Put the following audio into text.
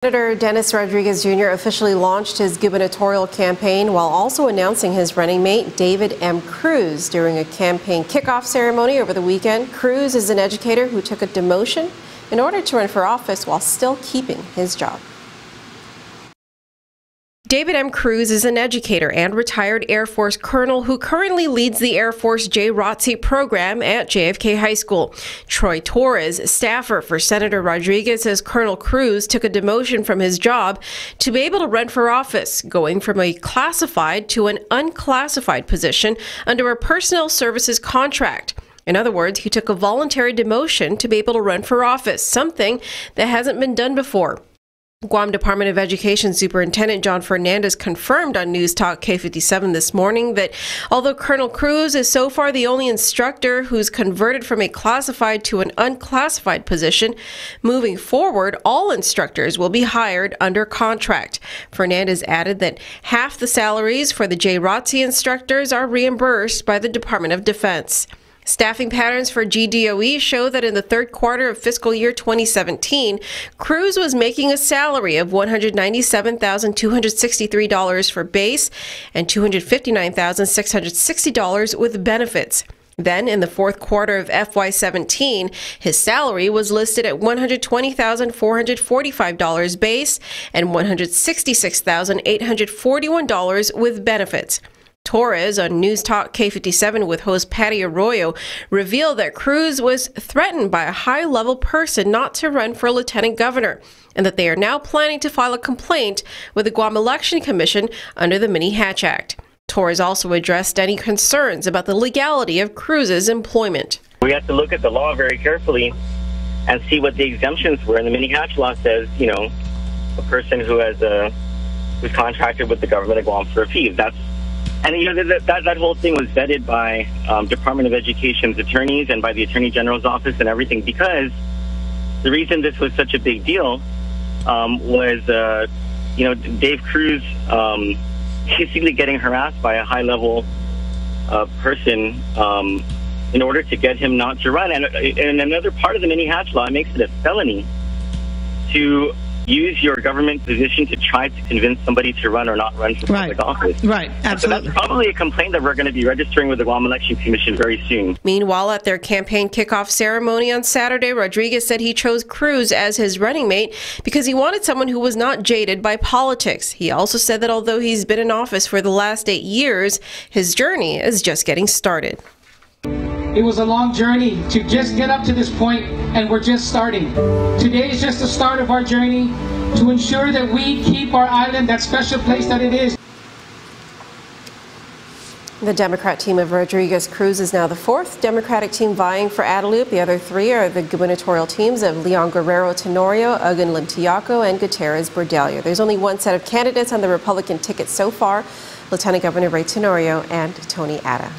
Senator Dennis Rodriguez Jr. officially launched his gubernatorial campaign while also announcing his running mate, David M. Cruz, during a campaign kickoff ceremony over the weekend. Cruz is an educator who took a demotion in order to run for office while still keeping his job. David M. Cruz is an educator and retired Air Force colonel who currently leads the Air Force JROTC program at JFK High School. Troy Torres, staffer for Senator Rodriguez, says Colonel Cruz took a demotion from his job to be able to run for office, going from a classified to an unclassified position under a personnel services contract. In other words, he took a voluntary demotion to be able to run for office, something that hasn't been done before. Guam Department of Education Superintendent John Fernandez confirmed on News Talk K57 this morning that although Colonel Cruz is so far the only instructor who's converted from a classified to an unclassified position, moving forward, all instructors will be hired under contract. Fernandez added that half the salaries for the JROTC instructors are reimbursed by the Department of Defense. Staffing patterns for GDOE show that in the third quarter of fiscal year 2017, Cruz was making a salary of $197,263 for base and $259,660 with benefits. Then, in the fourth quarter of FY17, his salary was listed at $120,445 base and $166,841 with benefits. Torres on News Talk K57 with host Patty Arroyo revealed that Cruz was threatened by a high-level person not to run for lieutenant governor, and that they are now planning to file a complaint with the Guam Election Commission under the Mini-Hatch Act. Torres also addressed any concerns about the legality of Cruz's employment. We have to look at the law very carefully and see what the exemptions were. And the Mini-Hatch law says, a person who has who's contracted with the government of Guam for a fee. And that whole thing was vetted by Department of Education's attorneys and by the Attorney General's office and everything, because the reason this was such a big deal was, Dave Cruz basically getting harassed by a high-level person in order to get him not to run. And another part of the Mini-Hatch law makes it a felony to use your government position to try to convince somebody to run or not run for public office. Right, absolutely. So that's probably a complaint that we're going to be registering with the Guam Election Commission very soon. Meanwhile, at their campaign kickoff ceremony on Saturday, Rodriguez said he chose Cruz as his running mate because he wanted someone who was not jaded by politics. He also said that although he's been in office for the last 8 years, his journey is just getting started. It was a long journey to just get up to this point, and we're just starting. Today is just the start of our journey to ensure that we keep our island that special place that it is. The Democrat team of Rodriguez Cruz is now the fourth Democratic team vying for Adelup. The other three are the gubernatorial teams of Leon Guerrero Tenorio, Ugan Limtiaco, and Gutierrez Bordelia. There's only one set of candidates on the Republican ticket so far, Lieutenant Governor Ray Tenorio and Tony Ada.